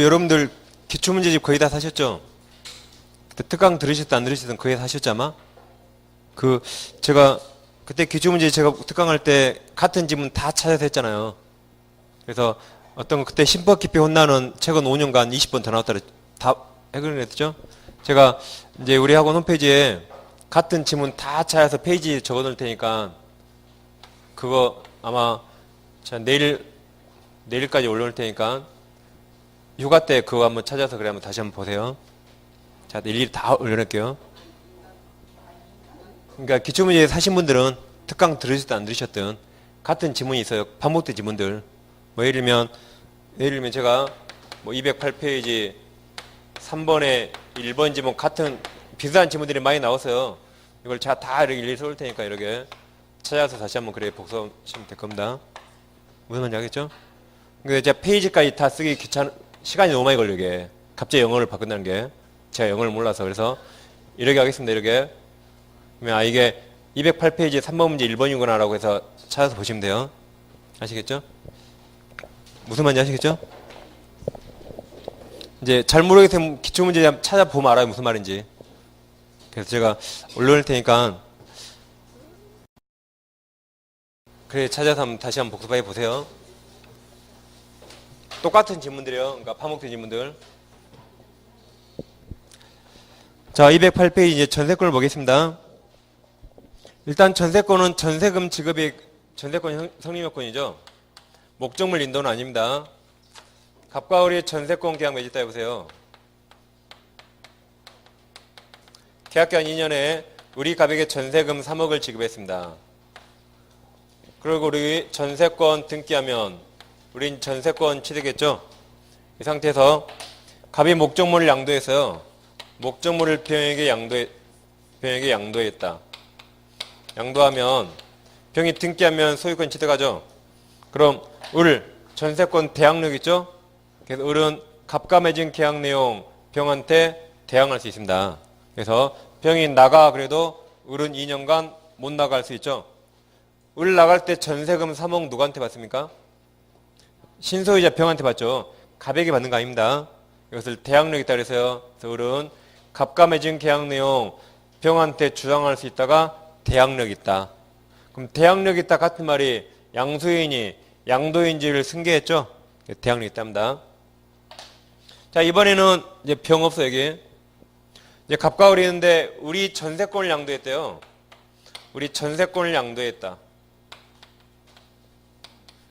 여러분들 기출문제집 거의 다 사셨죠? 그때 특강 들으셨든 안 들으셨든 거의 다 사셨죠 아마? 제가 그때 기출문제 제가 특강할 때 같은 지문 다 찾아서 했잖아요. 그래서 어떤 거 그때 심법 깊이 혼나는 최근 5년간 20번 더 나왔다 다 해결했죠? 제가 이제 우리 학원 홈페이지에 같은 지문 다 찾아서 페이지 적어 놓을 테니까 그거 아마 제가 내일까지 올려놓을 테니까 휴가 때 그거 한번 찾아서 그래 한번 다시 한번 보세요. 자, 일일이 다 올려놓을게요. 그러니까 기출문제 사신 분들은 특강 들으셨든 안 들으셨든 같은 지문이 있어요. 반복된 지문들. 뭐 예를 들면 제가 뭐 208페이지 3번에 1번 지문 같은 비슷한 지문들이 많이 나와서요. 이걸 제가 다 이렇게 일일이 써올 테니까 이렇게 찾아서 다시 한번 그래 복습하시면 될 겁니다. 무슨 말인지 알겠죠? 근데 제가 페이지까지 다 쓰기 시간이 너무 많이 걸려 이게. 갑자기 영어를 바꾼다는 게 제가 영어를 몰라서 그래서 이렇게 하겠습니다. 이렇게. 그러면 이게 208페이지 3번 문제 1번이구나 라고 해서 찾아서 보시면 돼요. 아시겠죠? 무슨 말인지 아시겠죠? 이제 잘 모르겠으면 기출문제 찾아보면 알아요. 무슨 말인지. 그래서 제가 올려놓을 테니까 그래 찾아서 다시 한번 복습해 보세요. 똑같은 지문들이요. 그러니까 반복된 지문들. 자, 208페이지 이제 전세권을 보겠습니다. 일단 전세권은 전세금 지급이 전세권 성립 요건이죠. 목적물 인도는 아닙니다. 갑과 을이 전세권 계약 맺었다 해보세요. 계약기간 2년에 우리 갑에게 전세금 3억을 지급했습니다. 그리고 우리 전세권 등기하면 우린 전세권 취득했죠. 이 상태에서 갑이 목적물을 양도했어요. 목적물을 병에게 양도했다. 양도하면 병이 등기하면 소유권 취득하죠. 그럼 을 전세권 대항력 있죠. 그래서 을은 갑과 맺은 계약 내용 병한테 대항할 수 있습니다. 그래서 병이 나가 그래도 을은 2년간 못 나갈 수 있죠. 을 나갈 때 전세금 3억 누구한테 받습니까? 신소유자 병한테 받죠. 갑에게 받는 거 아닙니다. 이것을 대항력 있다 그래서요. 그래서 을은 갑과 맺은 계약 내용 병한테 주장할 수 있다가 대항력 있다. 그럼 대항력 있다 같은 말이 양수인이 양도인지를 승계했죠. 대항력 있답니다. 자, 이번에는 이제 병 없어 여기. 이제 갑과 을이 있는데 우리 전세권을 양도했대요. 우리 전세권을 양도했다.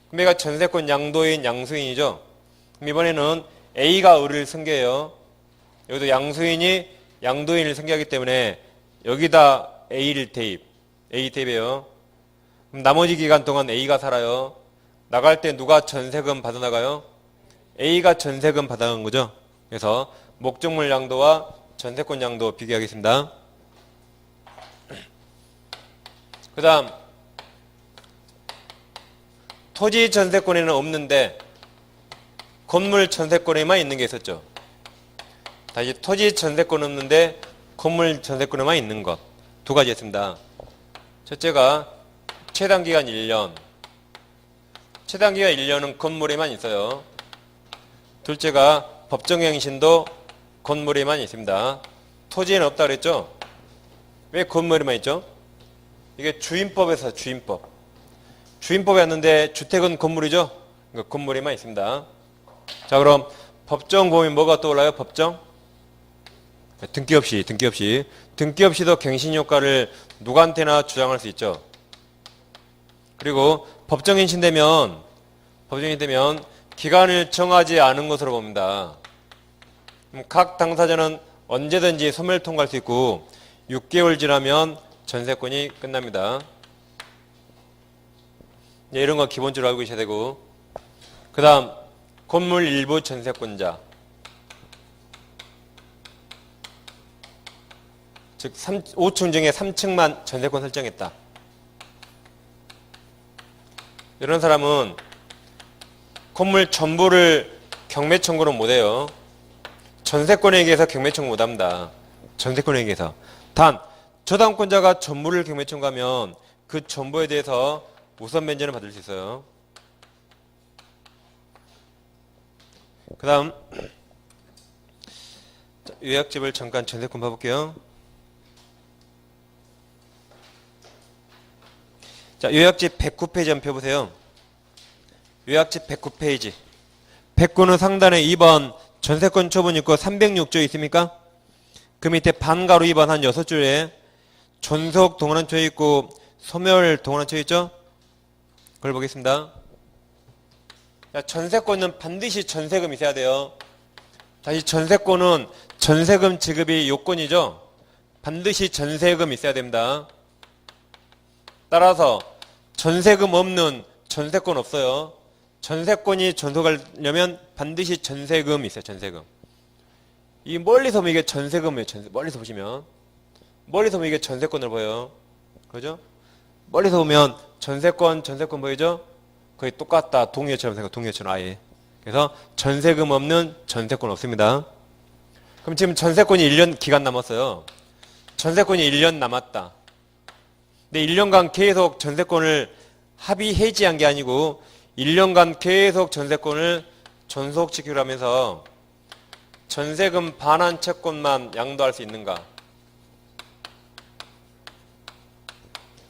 그럼 얘가 전세권 양도인 양수인이죠. 그럼 이번에는 A가 을을 승계해요. 여기도 양수인이 양도인을 승계하기 때문에 여기다 A를 대입. A 대입해요. 그럼 나머지 기간 동안 A가 살아요. 나갈 때 누가 전세금 받아나가요? A가 전세금 받아간 거죠. 그래서 목적물 양도와 전세권 양도 비교하겠습니다. 그 다음 토지 전세권에는 없는데 건물 전세권에만 있는 게 있었죠. 다시 토지 전세권 없는데 건물 전세권에만 있는 것. 두 가지 있습니다. 첫째가 최단기간 1년. 최단기간 1년은 건물에만 있어요. 둘째가 법정행신도 건물에만 있습니다. 토지에는 없다 그랬죠? 왜 건물에만 있죠? 이게 주임법에서 주임법. 주임법에 왔는데 주택은 건물이죠? 그러니까 건물에만 있습니다. 자, 그럼 법정 보면 뭐가 떠올라요? 법정? 등기 없이. 등기 없이도 갱신효과를 누구한테나 주장할 수 있죠. 그리고 법정행신되면 기간을 정하지 않은 것으로 봅니다. 각 당사자는 언제든지 소멸 통과할 수 있고 6개월 지나면 전세권이 끝납니다. 이런 거 기본적으로 알고 계셔야 되고, 그 다음 건물 일부 전세권자, 즉 5층 중에 3층만 전세권 설정했다. 이런 사람은 건물 전부를 경매 청구는 못해요. 전세권에 의해서 경매 청구 못합니다. 전세권에 의해서. 단 저당권자가 전부를 경매 청구하면 그 전부에 대해서 우선 면제를 받을 수 있어요. 그 다음 요약집을 잠깐 전세권 봐볼게요. 자, 요약집 109페이지 한번 펴보세요. 요약집 109페이지. 109는 상단에 2번 전세권 처분 있고 306조 있습니까? 그 밑에 반가로 2번 한 6줄에 존속 동원한초 있고 소멸 동원한초 있죠? 그걸 보겠습니다. 자, 전세권은 반드시 전세금이 있어야 돼요. 다시 전세권은 전세금 지급이 요건이죠. 반드시 전세금이 있어야 됩니다. 따라서 전세금 없는 전세권 없어요. 전세권이 존속하려면 반드시 전세금이 있어요. 전세금. 이 멀리서 보면 이게 전세금이에요. 멀리서 보시면. 멀리서 보면 이게 전세권을 보여요. 그죠? 멀리서 보면 전세권 보이죠? 거의 똑같다. 동의어처럼 생각, 동의어처럼 아예. 그래서 전세금 없는 전세권 없습니다. 그럼 지금 전세권이 1년 기간 남았어요. 전세권이 1년 남았다. 근데 1년간 계속 전세권을 합의 해지한 게 아니고 1년간 계속 전세권을 존속지키라면서 전세금 반환 채권만 양도할 수 있는가?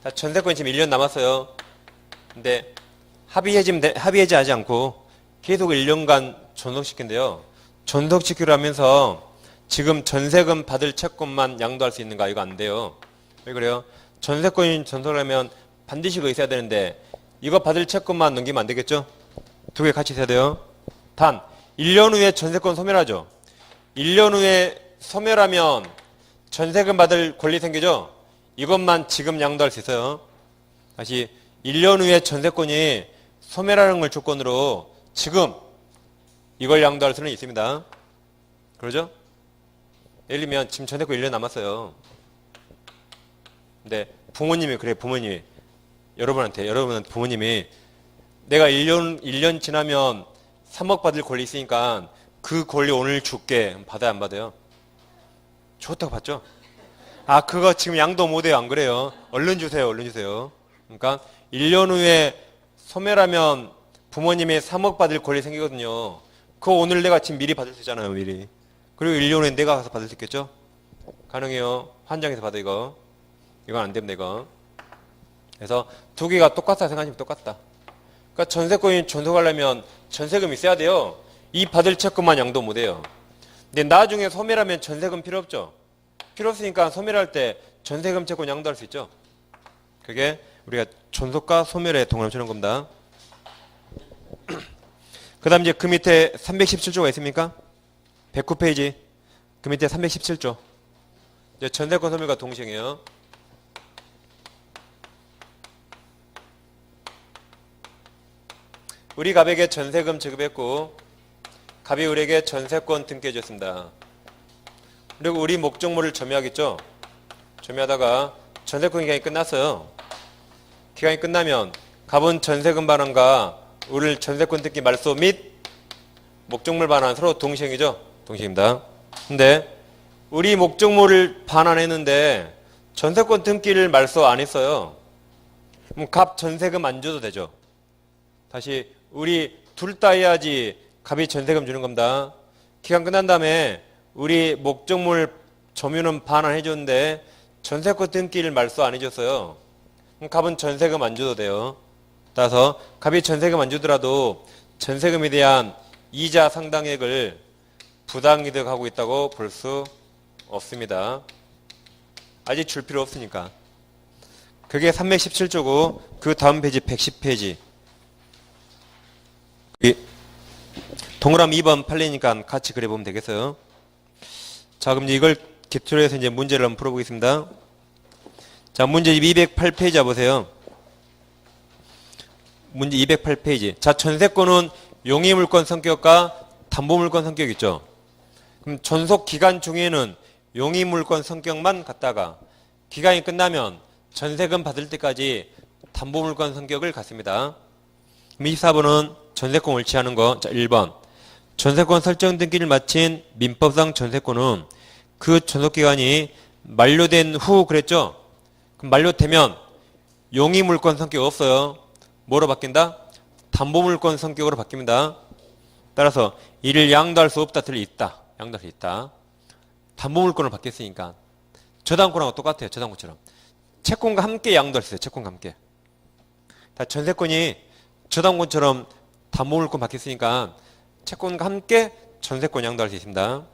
자, 전세권이 지금 1년 남았어요. 근데 합의 해지하지 않고 계속 1년간 존속시킨대요. 존속시키라면서 지금 전세금 받을 채권만 양도할 수 있는가? 이거 안 돼요. 왜 그래요? 전세권이 존속하려면 반드시 그거 있어야 되는데 이거 받을 채권만 넘기면 안 되겠죠? 두 개 같이 있어야 돼요. 단 1년 후에 전세권 소멸하죠. 1년 후에 소멸하면 전세금 받을 권리 생기죠? 이것만 지금 양도할 수 있어요. 다시 1년 후에 전세권이 소멸하는 걸 조건으로 지금 이걸 양도할 수는 있습니다. 그러죠? 예를 들면 지금 전세권 1년 남았어요. 근데 부모님이 그래, 부모님이 여러분한테 부모님이 내가 1년 지나면 3억 받을 권리 있으니까 그 권리 오늘 줄게. 받아야 안 받아요? 좋다고 받죠? 아, 그거 지금 양도 못해요. 안 그래요? 얼른 주세요. 얼른 주세요. 그러니까 1년 후에 소멸하면 부모님이 3억 받을 권리 생기거든요. 그거 오늘 내가 지금 미리 받을 수 있잖아요. 미리. 그리고 1년 후에 내가 가서 받을 수 있겠죠? 가능해요. 환장해서 받아 이거. 이건 안 됩니다. 이거. 그래서 두 개가 똑같다 생각하시면 똑같다. 그러니까 전세권이 존속하려면 전세금이 있어야 돼요. 이 받을 채권만 양도 못해요. 근데 나중에 소멸하면 전세금 필요 없죠. 필요 없으니까 소멸할 때 전세금 채권 양도할 수 있죠. 그게 우리가 존속과 소멸에 동원을 주는 겁니다. 그 다음 이제 그 밑에 317조가 있습니까? 109페이지. 그 밑에 317조. 이제 전세권 소멸과 동시행이에요. 우리 갑에게 전세금 지급했고 갑이 우리에게 전세권 등기해 줬습니다. 그리고 우리 목적물을 점유하겠죠. 점유하다가 전세권 기간이 끝났어요. 기간이 끝나면 갑은 전세금 반환과 우리 전세권 등기 말소 및 목적물 반환 서로 동시행이죠. 동시행입니다. 근데 우리 목적물을 반환했는데 전세권 등기를 말소 안 했어요. 그럼 갑 전세금 안 줘도 되죠. 다시 우리 둘 다 해야지 갑이 전세금 주는 겁니다. 기간 끝난 다음에 우리 목적물 점유는 반환해 줬는데 전세권 등기를 말소 안 해줬어요. 그럼 갑은 전세금 안 줘도 돼요. 따라서 갑이 전세금 안 주더라도 전세금에 대한 이자 상당액을 부당이득하고 있다고 볼 수 없습니다. 아직 줄 필요 없으니까. 그게 317조고 그 다음 페이지 110페이지. 동그라미 2번 팔리니까 같이 그려보면 되겠어요. 자, 그럼 이걸 기초로 해서 이제 문제를 한번 풀어보겠습니다. 자, 문제 208페이지 보세요. 문제 208페이지. 자, 전세권은 용의물권 성격과 담보물권 성격 있죠. 그럼 존속 기간 중에는 용의물권 성격만 갖다가 기간이 끝나면 전세금 받을 때까지 담보물권 성격을 갖습니다. 24번은 전세권 옳지않은 거. 자, 1번. 전세권 설정 등기를 마친 민법상 전세권은 그 존속기간이 만료된 후 그랬죠? 그럼 만료되면 용의물권 성격 없어요. 뭐로 바뀐다? 담보물권 성격으로 바뀝니다. 따라서 이를 양도할 수 없다, 있다. 양도할 수 있다. 담보물권을 받겠으니까 저당권하고 똑같아요. 저당권처럼. 채권과 함께 양도할 수 있어요. 채권과 함께. 다 전세권이 저당권처럼 담보물권 받겠으니까 채권과 함께 전세권 양도할 수 있습니다.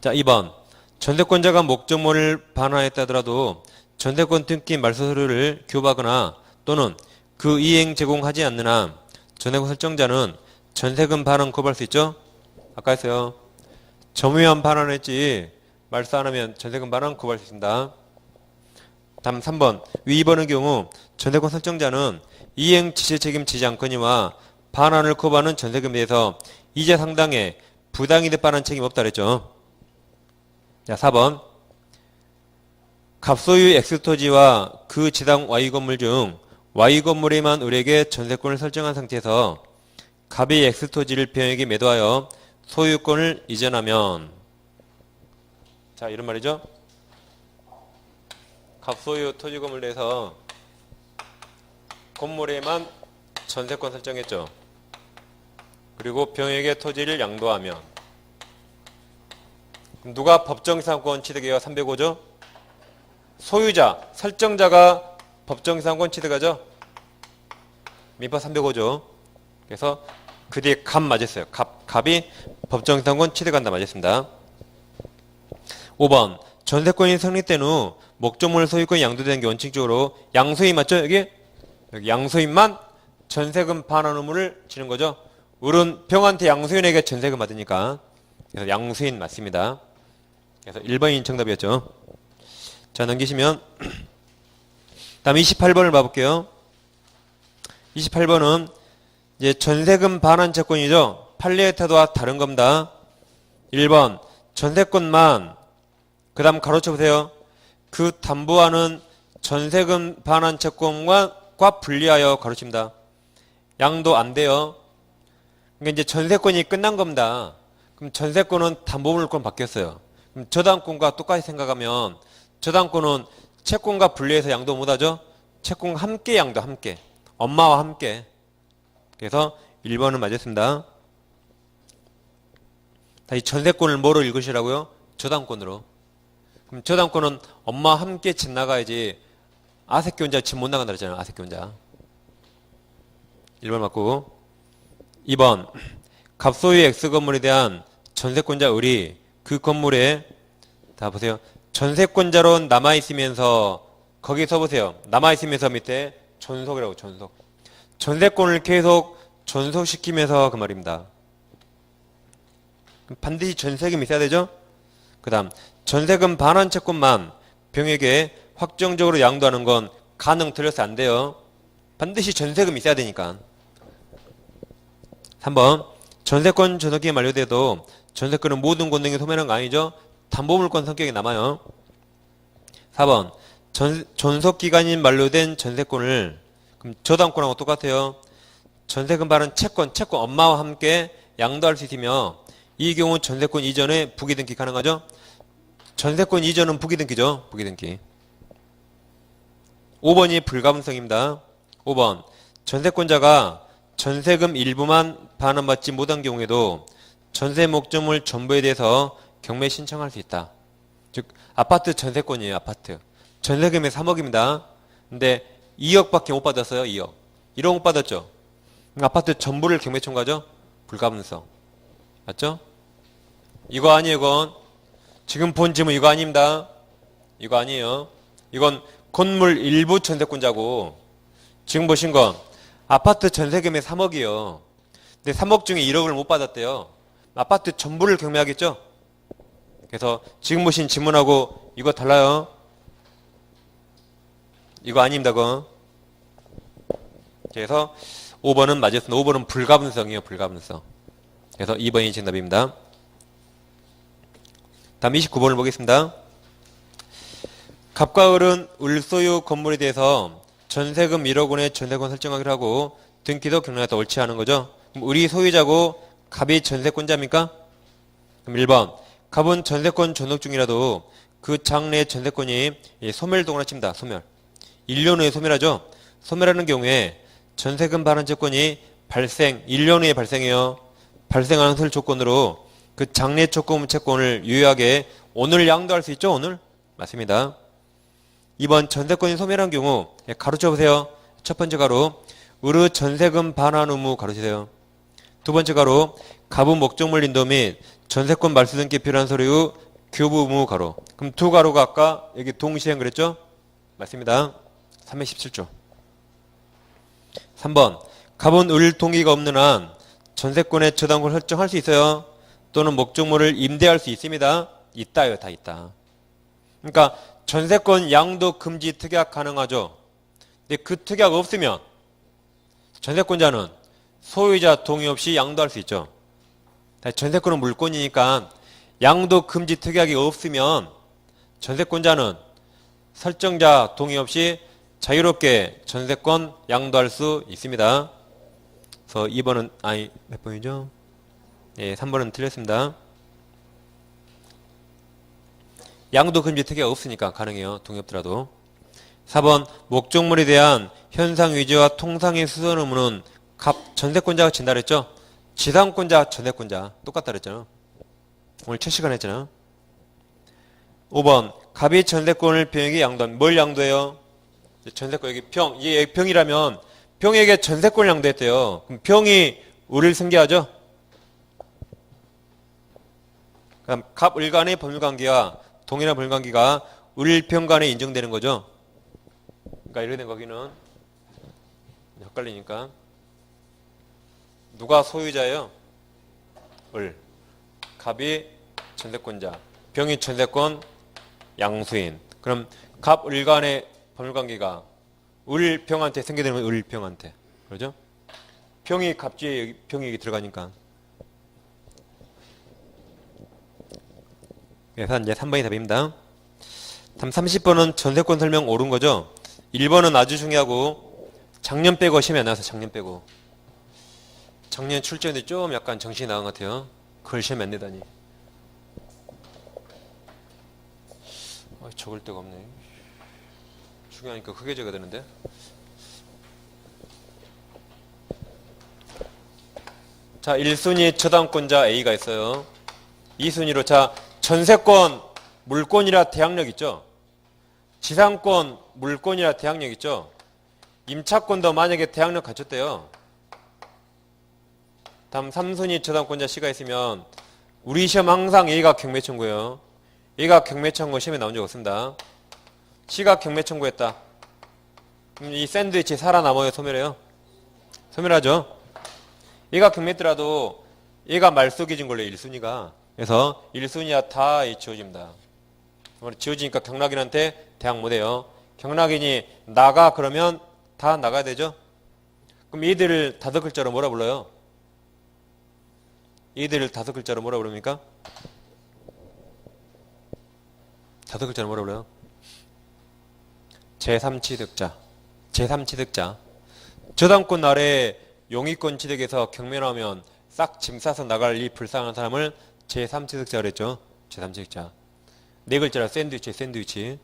자, 2번. 전세권자가 목적물을 반환했다 하더라도 전세권 등기 말소 서류를 교부하거나 또는 그 이행 제공하지 않는 한 전세권 설정자는 전세금 반환 거부할 수 있죠? 아까 했어요. 점유한 반환했지 말소 안 하면 전세금 반환 거부할 수 있습니다. 다음 3번. 위 2번의 경우 전세권 설정자는 이행 지시 책임지지 않거니와 반환을 거부하는 전세금에 대해서 이자 상당의 부당이득 반환 책임 없다 그랬죠. 자, 4번. 갑소유 X토지와 그 지당 Y건물 중 Y건물에만 을에게 전세권을 설정한 상태에서 갑이 X토지를 B형에게 매도하여 소유권을 이전하면, 자, 이런 말이죠. 갑소유 토지 건물에 대해서 건물에만 전세권 설정했죠. 그리고 B형에게 토지를 양도하면 그럼 누가 법정이상권 취득해요? 305죠? 소유자, 설정자가 법정이상권 취득하죠? 민법 305죠. 그래서 그 뒤에 갑 맞았어요. 갑이 법정이상권 취득한다 맞았습니다. 5번. 전세권이 성립된 후 목적물 소유권이 양도되는 게 원칙적으로 양소인 맞죠? 여기 양소인만 전세금 반환 의무를 지는 거죠. 을은 병한테 양소인에게 전세금 받으니까. 그래서 양소인 맞습니다. 그래서 1번이 정답이었죠. 자, 넘기시면 다음 28번을 봐볼게요. 28번은 이제 전세금 반환 채권이죠. 판례태도와 다른 겁니다. 1번 전세권만, 그 다음 가로쳐 보세요. 그 담보하는 전세금 반환 채권과 분리하여 가로칩니다. 양도 안 돼요. 그러니까 이제 전세권이 끝난 겁니다. 그럼 전세권은 담보물권 바뀌었어요. 그럼 저당권과 똑같이 생각하면 저당권은 채권과 분리해서 양도 못하죠. 채권과 함께 양도, 함께. 엄마와 함께. 그래서 1번은 맞았습니다. 다시 전세권을 뭐로 읽으시라고요? 저당권으로. 그럼 저당권은 엄마와 함께 집 나가야지 아세끼 혼자 집 못 나간다 그랬잖아요. 아세끼 혼자. 1번 맞고. 2번. 갑소유 X건물에 대한 전세권자 을이 그 건물에, 다 보세요. 전세권자로 남아있으면서, 거기서 보세요. 남아있으면서 밑에 존속이라고, 존속. 전세권을 계속 존속시키면서 그 말입니다. 반드시 전세금이 있어야 되죠? 그 다음, 전세금 반환 채권만 병에게 확정적으로 양도하는 건 가능 틀려서 안 돼요. 반드시 전세금이 있어야 되니까. 3번, 전세권 존속기간 만료돼도 전세권은 모든 권능이 소멸한 거 아니죠? 담보물권 성격이 남아요. 4번, 존속기간이 만료된 전세권을, 그럼 저당권하고 똑같아요. 전세금 반환 채권 엄마와 함께 양도할 수 있으며 이 경우 전세권 이전에 부기등기 가능하죠? 전세권 이전은 부기등기죠. 부기등기. 5번이 불가분성입니다. 5번, 전세권자가 전세금 일부만 반환받지 못한 경우에도 전세 목적물 전부에 대해서 경매 신청할 수 있다. 즉 아파트 전세권이에요. 아파트. 전세금이 3억입니다. 근데 2억밖에 못 받았어요. 2억. 1억 못 받았죠. 아파트 전부를 경매 청구하죠. 불가분성. 맞죠? 이거 아니에요. 이건 지금 본 질문 이거 아닙니다. 이거 아니에요. 이건 건물 일부 전세권자고, 지금 보신 건 아파트 전세금이 3억이요. 근데 3억 중에 1억을 못 받았대요. 아파트 전부를 경매하겠죠? 그래서 지금 보신 질문하고 이거 달라요. 이거 아닙니다. 그건. 그래서 5번은 맞았습니다. 5번은 불가분성이에요. 불가분성. 그래서 2번이 정답입니다. 다음 29번을 보겠습니다. 갑과 을은 을소유 건물에 대해서 전세금 1억 원의 전세권 설정하기로 하고 등기도 경락했다. 옳지 않은 거죠. 그럼 을이 소유자고 갑이 전세권자입니까? 그럼 1번. 갑은 전세권 존속 중이라도 그 장래의 전세권이 소멸동을 칩니다. 소멸. 1년 후에 소멸하죠. 소멸하는 경우에 전세금 반환 채권이 발생, 1년 후에 발생해요. 발생하는 소멸 조건으로 그 장래 조건 채권을 유효하게 오늘 양도할 수 있죠? 오늘? 맞습니다. 2번 전세권이 소멸한 경우 가로쳐 보세요. 첫 번째 가로 의뢰 전세금 반환 의무 가로치세요. 두 번째 가로 가부 목적물 인도 및 전세권 말소 등기 필요한 서류 후 교부 의무 가로. 그럼 두 가로가 아까 여기 동시행 그랬죠? 맞습니다. 317조. 3번 가분 을 동의가 없는 한 전세권의 저당권을 설정할 수 있어요. 또는 목적물을 임대할 수 있습니다. 있다요. 다 있다. 그러니까 전세권 양도 금지 특약 가능하죠. 근데 그 특약 없으면 전세권자는 소유자 동의 없이 양도할 수 있죠. 전세권은 물권이니까 양도 금지 특약이 없으면 전세권자는 설정자 동의 없이 자유롭게 전세권 양도할 수 있습니다. 그래서 2번은 몇 번이죠? 예, 3번은 틀렸습니다. 양도 금지 특약이 없으니까 가능해요. 동의 없더라도. 4번 목적물에 대한 현상 위조와 통상의 수선 의무는 전세권자가 진다 그랬죠? 지상권자, 전세권자 똑같다 그랬잖아. 오늘 첫 시간 했잖아. 5번 갑이 전세권을 병에게 양도한 뭘 양도해요? 전세권 여기 병, 이게 병이라면 병에게 전세권을 양도했대요. 그럼 병이 우리를 승계하죠? 그럼 갑, 을 간의 법률관계와 동일한 법률관계가 을, 병 간에 인정되는 거죠. 그러니까 이렇게 된 거기는 헷갈리니까 누가 소유자예요? 을. 갑이 전세권자, 병이 전세권 양수인. 그럼 갑, 을 간의 법률관계가 을, 병한테 생겨되는 을, 병한테. 그러죠? 병이 갑주에 여기, 병이 여기 들어가니까. 그래서 이제 3번이 답입니다. 다음 30번은 전세권 설명 옳은 거죠? 1번은 아주 중요하고 작년 빼고 시험에 안 나와서 작년 빼고. 작년 출제인데 좀 약간 정신이 나간 것 같아요. 그걸 시험에 안 내다니. 적을 데가 없네. 중요하니까 크게 적어야 되는데. 자, 1순위 저당권자 A가 있어요. 2순위로 자 전세권 물권이라 대항력 있죠. 지상권 물권이라 대항력 있죠. 임차권도 만약에 대항력 갖췄대요. 다음 3순위 저당권자 C가 있으면 우리 시험 항상 A가 경매 청구예요. A가 경매 청구 시험에 나온 적 없습니다. C가 경매 청구했다. 그럼 이 샌드위치 살아남아요? 소멸해요? 소멸하죠. 얘가 경매했더라도 얘가 말소기준 걸로 1순위가. 그래서 1순위야 다 지워집니다. 지워지니까 경락인한테 대항 못해요. 경락인이 나가 그러면 다 나가야 되죠. 그럼 얘들을 다섯 글자로 뭐라 불러요? 얘들을 다섯 글자로 뭐라 부릅니까? 다섯 글자로 뭐라 불러요? 제3취득자. 제3취득자. 저당권 아래 용의권 취득에서 경매 나오면 싹 짐 싸서 나갈 이 불쌍한 사람을 제3취득자 그랬죠. 제3취득자. 네 글자라 샌드위치, 샌드위치.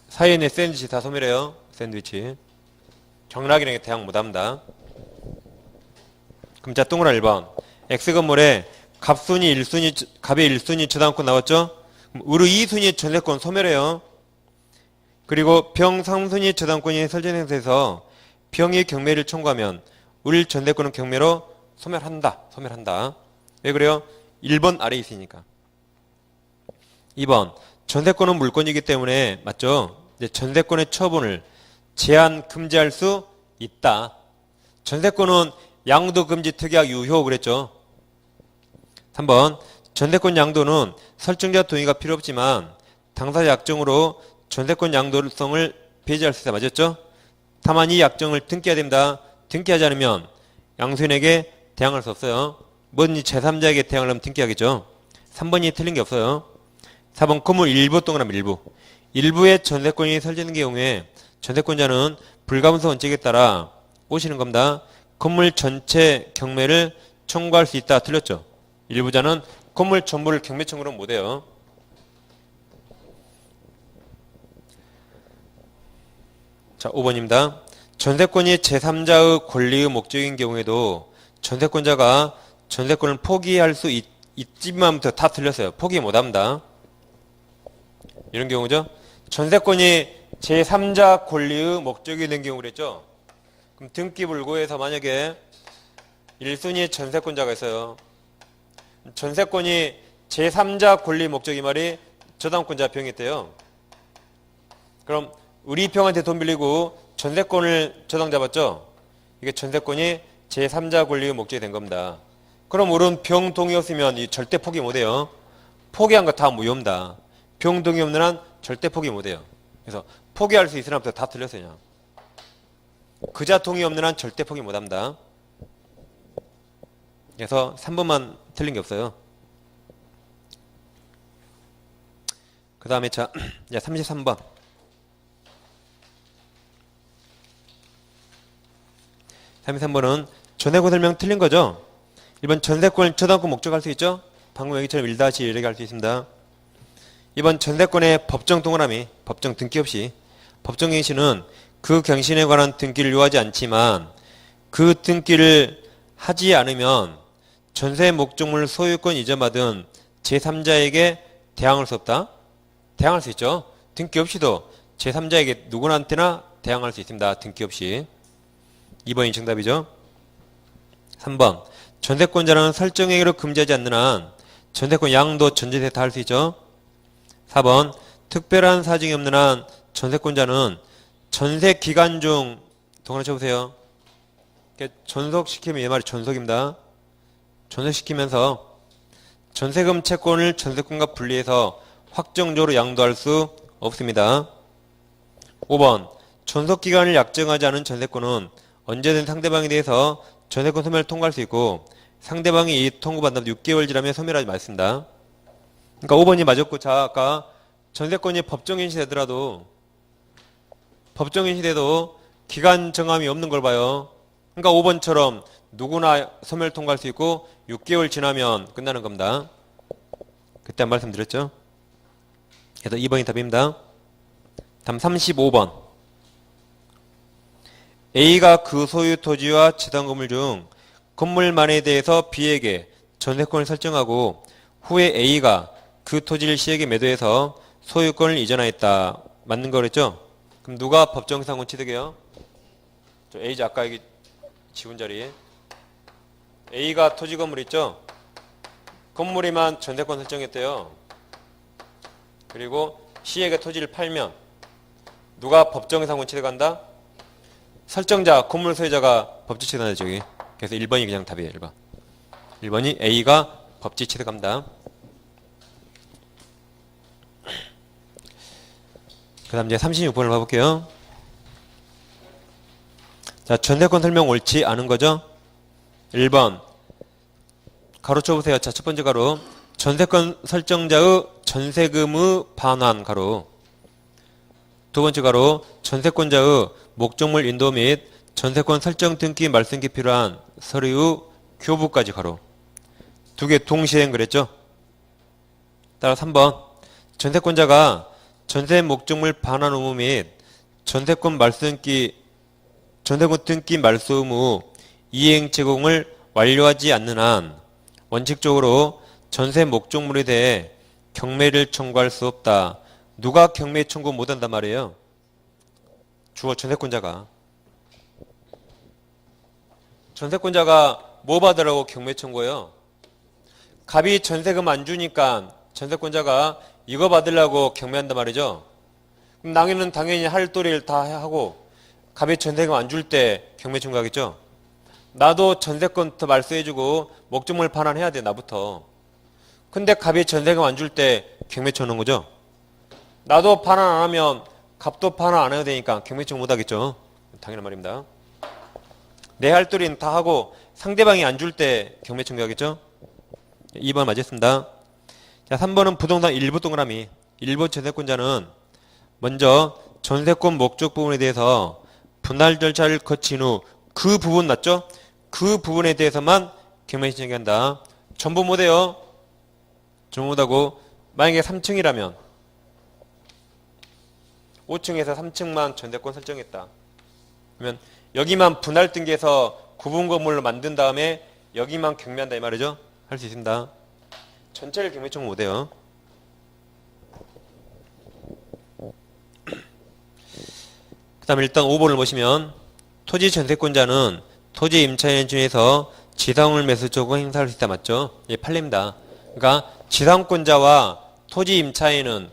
사이에 있는 샌드위치 다 소멸해요. 샌드위치. 경락이라는 게 대항 못합니다. 그럼 자 동그란 1번. X건물에 갑순위 1순위, 갑의 1순위 저당권 나왔죠? 그럼 으로 2순위 전세권 소멸해요. 그리고 병 3순위 저당권이 설정행사에서 병이 경매를 청구하면 을 전세권은 경매로 소멸한다. 소멸한다. 왜 그래요? 1번 아래에 있으니까. 2번 전세권은 물권이기 때문에 맞죠? 이제 전세권의 처분을 제한 금지할 수 있다. 전세권은 양도금지 특약 유효 그랬죠. 3번 전세권 양도는 설정자 동의가 필요 없지만 당사자 약정으로 전세권 양도성을 배제할 수 있다. 맞았죠? 다만 이 약정을 등기해야 됩니다. 등기하지 않으면 양수인에게 대항할 수 없어요. 뭐든지 제3자에게 대항을 하면 등기하겠죠. 3번이 틀린 게 없어요. 4번 건물 일부 동그라미 일부. 일부의 전세권이 설정된 경우에 전세권자는 불가분성 원칙에 따라 오시는 겁니다. 건물 전체 경매를 청구할 수 있다. 틀렸죠. 일부자는 건물 전부를 경매 청구는 못해요. 자, 5번입니다. 전세권이 제3자의 권리의 목적인 경우에도 전세권자가 전세권을 포기할 수 있지만부터 다 틀렸어요. 포기 못합니다. 이런 경우죠. 전세권이 제3자 권리의 목적이 된 경우 그랬죠. 그럼 등기불구에서 만약에 1순위 전세권자가 있어요. 전세권이 제3자 권리 목적이 말이 저당권자 병이 있대요. 그럼 우리 병한테 돈 빌리고 전세권을 저당 잡았죠. 이게 전세권이 제3자 권리의 목적이 된 겁니다. 그럼 우리는 병 동의 없으면 이 절대 포기 못해요. 포기한 거 다 무효입니다. 병 동의 없는 한 절대 포기 못해요. 그래서 포기할 수 있으나 다 틀렸어요. 그냥. 그자 동의 없는 한 절대 포기 못합니다. 그래서 3번만 틀린 게 없어요. 그 다음에 자 33번. 33번은 전세권 설명 틀린 거죠? 1번 전세권을 저당권 목적할 수 있죠? 방금 여기처럼 1-1 이렇게 할 수 있습니다. 2번 전세권의 법정 동그라미, 법정 등기 없이. 법정 갱신은 그 갱신에 관한 등기를 요하지 않지만 그 등기를 하지 않으면 전세 목적물 소유권 이전받은 제3자에게 대항할 수 없다? 대항할 수 있죠. 등기 없이도 제3자에게 누구한테나 대항할 수 있습니다. 등기 없이. 2번이 정답이죠. 3번 전세권자는 설정행위를 금지하지 않는 한 전세권 양도 전제세 다 할 수 있죠. 4번 특별한 사정이 없는 한 전세권자는 전세 기간 중 동그라미 쳐보세요. 전속시키면 얘 말이 전속입니다. 전속시키면서 전세금 채권을 전세권과 분리해서 확정적으로 양도할 수 없습니다. 5번 전속기간을 약정하지 않은 전세권은 언제든 상대방에 대해서 전세권 소멸을 통과할 수 있고 상대방이 이 통고받는 6개월 지나면 소멸하지 말습니다. 그러니까 5번이 맞았고 자 아까 전세권이 법정인시되더라도 법정인시돼도 기간 정함이 없는 걸 봐요. 그러니까 5번처럼 누구나 소멸 통과할 수 있고 6개월 지나면 끝나는 겁니다. 그때 한 말씀드렸죠. 그래서 2번이 답입니다. 다음 35번. A가 그 소유 토지와 지당 건물 중 건물만에 대해서 B에게 전세권을 설정하고 후에 A가 그 토지를 C에게 매도해서 소유권을 이전하였다. 맞는 거랬죠? 그럼 누가 법정상권 취득해요? 저 A자 아까 여기 지운 자리. A가 토지 건물 있죠? 건물에만 전세권 설정했대요. 그리고 C에게 토지를 팔면 누가 법정상권 취득한다? 설정자, 건물 소유자가 법지 취득한다 저기. 그래서 1번이 그냥 답이에요. 1번. 1번이 A가 법지 취득합니다. 그 다음 이제 36번을 봐볼게요. 자, 전세권 설명 옳지 않은 거죠? 1번. 가로 쳐보세요. 자, 첫 번째 가로. 전세권 설정자의 전세금의 반환 가로. 두 번째 가로. 전세권자의 목적물 인도 및 전세권 설정 등기 말승기 필요한 서류의 교부까지 가로. 두 개 동시행 그랬죠? 따라 3번. 전세권자가 전세 목적물 반환 의무 및 전세권 등기 말소 의무 이행 제공을 완료하지 않는 한 원칙적으로 전세 목적물에 대해 경매를 청구할 수 없다. 누가 경매 청구 못한단 말이에요? 주어 전세권자가. 전세권자가 뭐 받으라고 경매 청구해요? 갑이 전세금 안 주니까 전세권자가 이거 받으려고 경매한단 말이죠. 그럼 낭에는 당연히 할 도리를 다 하고 갑이 전세금 안 줄 때 경매 청구하겠죠. 나도 전세권부터 말소해주고 목적물 반환해야 돼 나부터. 근데 갑이 전세금 안 줄 때 경매 쳐놓은 거죠. 나도 반환 안 하면 갑도 반환 안 해야 되니까 경매 청구 못 하겠죠. 당연한 말입니다. 내 할 도리는 다 하고 상대방이 안 줄 때 경매 청구하겠죠. 2번 맞았습니다. 자, 3번은 부동산 일부 동그라미. 일부 전세권자는 먼저 전세권 목적 부분에 대해서 분할 절차를 거친 후 그 부분 맞죠? 그 부분에 대해서만 경매 신청한다. 전부 못해요. 전부 못하고 만약에 3층이라면 5층에서 3층만 전세권 설정했다. 그러면 여기만 분할 등기해서 구분 건물로 만든 다음에 여기만 경매한다 이 말이죠. 할 수 있습니다. 전체를 경매 청구 못해요. 그 다음에 일단 5번을 보시면 토지 전세권자는 토지 임차인 중에서 지상을 매수 조건 행사할 수 있다 맞죠? 예, 판례입니다. 그러니까 지상권자와 토지 임차인은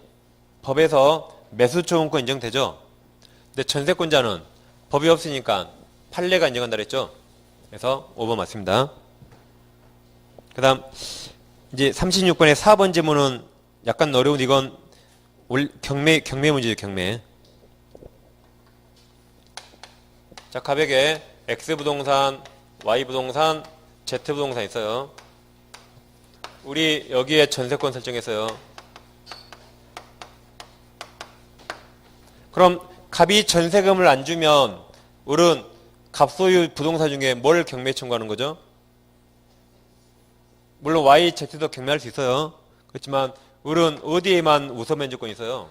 법에서 매수 조건권 인정되죠? 근데 전세권자는 법이 없으니까 판례가 인정한다 그랬죠? 그래서 5번 맞습니다. 그 다음 이제 36번의 4번 지문은 약간 어려운 이건 경매 문제죠. 경매. 자, 가백에 X부동산, Y부동산, Z부동산 있어요. 우리 여기에 전세권 설정했어요. 그럼 갑이 전세금을 안 주면 을은 갑소유 부동산 중에 뭘 경매 청구하는 거죠? 물론 Y, Z도 경매할 수 있어요. 그렇지만 을은 어디에만 우선면제권이 있어요?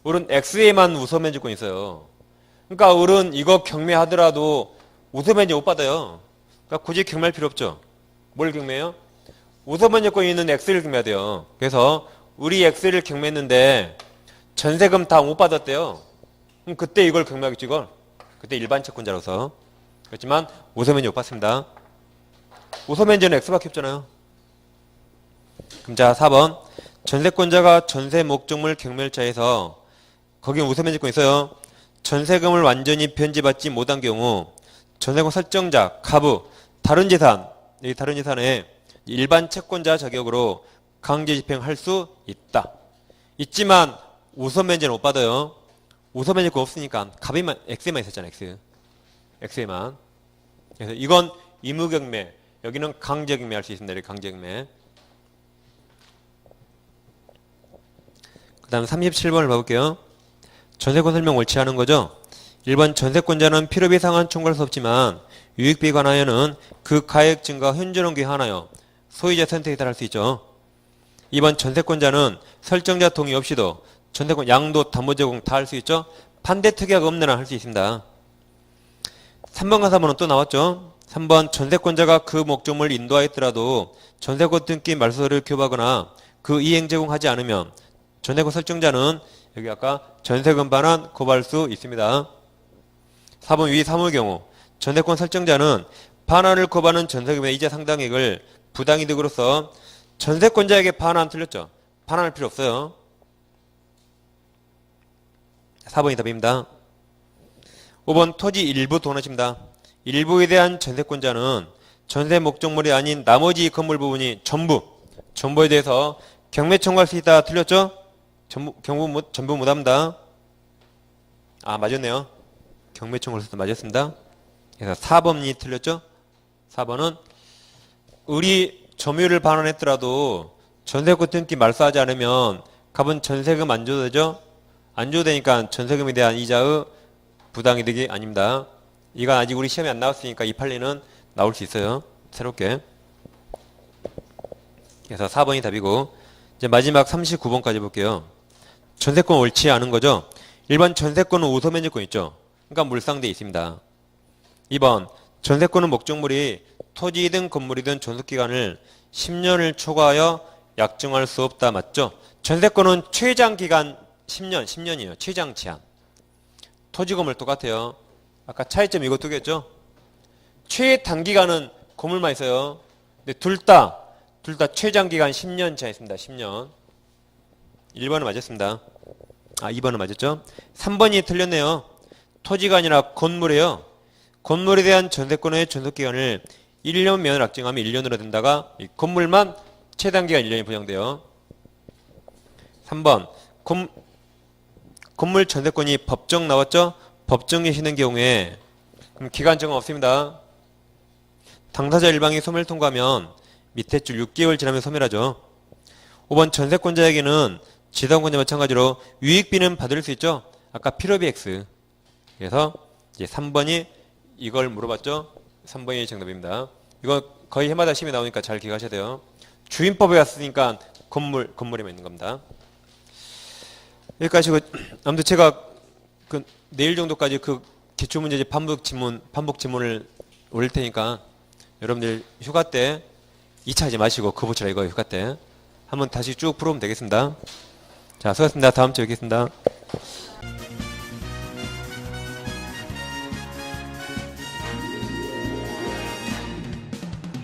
을은 X에만 우선면제권이 있어요. 그러니까 을은 이거 경매하더라도 우선면제 못 받아요. 그러니까 굳이 경매할 필요 없죠. 뭘 경매해요? 우선면제권이 있는 X를 경매해야 돼요. 그래서 우리 X를 경매했는데 전세금 다 못 받았대요. 그럼 그때 이걸 경매하겠지 이걸. 그때 일반 채권자로서. 그렇지만 우선면제 못 받습니다. 우선면제는 X밖에 없잖아요. 그럼 자 4번 전세권자가 전세 목적물 경매일자에서 거기에 우선면제권이 있어요. 전세금을 완전히 변제받지 못한 경우 전세권 설정자, 가부, 다른 재산, 이 다른 재산에 일반 채권자 자격으로 강제 집행할 수 있다. 있지만 우선면제는 못 받아요. 우선면제권 없으니까 갑에만 X에만 있었잖아. X에만. 그래서 이건 의무경매, 여기는 강제경매 할 수 있습니다. 이렇게 강제경매. 그 다음 37번을 봐볼게요. 전세권 설명 옳지 않은 거죠. 1번 전세권자는 필요비 상한 청구할 수 없지만 유익비 관하여는 그 가액 증가 현존한 게 하나요. 소유자 선택에 따라 할 수 있죠. 2번 전세권자는 설정자 동의 없이도 전세권 양도 담보 제공 다 할 수 있죠. 반대 특약 없는 한 할 수 있습니다. 3번과 4번은 또 나왔죠. 3번 전세권자가 그 목적물을 인도하였더라도 전세권 등기 말소를 교부하거나 그 이행 제공하지 않으면 전세권 설정자는 여기 아까 전세금 반환 고발할 수 있습니다. 4번 위 3의 경우 전세권 설정자는 반환을 고발하는 전세금의 이자 상당액을 부당이득으로서 전세권자에게 반환 틀렸죠. 반환할 필요 없어요. 4번이 답입니다. 5번 토지 일부 도난입니다. 일부에 대한 전세권자는 전세 목적물이 아닌 나머지 건물 부분이 전부에 대해서 경매 청구할 수 있다. 틀렸죠? 전부 못합니다. 아 맞았네요. 경매 청구할 수 있다. 맞았습니다. 그래서 4번이 틀렸죠? 4번은 을이 점유를 반환했더라도 전세권 등기 말소하지 않으면 갑은 전세금 안 줘도 되죠? 안 줘도 되니까 전세금에 대한 이자의 부당이득이 아닙니다. 이건 아직 우리 시험에 안 나왔으니까 이 판례는 나올 수 있어요. 새롭게. 그래서 4번이 답이고 이제 마지막 39번까지 볼게요. 전세권 옳지 않은 거죠. 1번 전세권은 우선면제권 있죠. 그러니까 물상대에 있습니다. 2번 전세권은 목적물이 토지이든 건물이든 존속기간을 10년을 초과하여 약정할 수 없다. 맞죠? 전세권은 최장기간 10년이에요. 최장 제한. 토지 건물 똑같아요. 아까 차이점 이거 두 개였죠? 최단기간은 건물만 있어요. 근데 둘 다 최장기간 10년 제한했습니다. 10년. 1번은 맞았습니다. 아 2번은 맞았죠? 3번이 틀렸네요. 토지가 아니라 건물이에요. 건물에 대한 전세권의 존속기간을 1년면 약정하면 1년으로 된다가 이 건물만 최단기간 1년이 보장돼요. 3번 건물 전세권이 법정 나왔죠? 법정 계시는 경우에 그럼 기간 정은 없습니다. 당사자 일방이 소멸 통과하면 밑에 줄 6개월 지나면 소멸하죠. 5번 전세권자에게는 지상권자 마찬가지로 유익비는 받을 수 있죠? 아까 필요비 X. 그래서 이제 3번이 이걸 물어봤죠? 3번이 정답입니다. 이거 거의 해마다 시험에 나오니까 잘 기억하셔야 돼요. 주임법에 왔으니까 건물에만 있는 겁니다. 여기까지 아무튼 제가 내일 정도까지 기출문제집 반복 지문을 올릴 테니까 여러분들 휴가 때 2차 하지 마시고 그거 붙여라 이거 휴가 때. 한번 다시 쭉 풀어보면 되겠습니다. 자, 수고하셨습니다. 다음 주에 뵙겠습니다.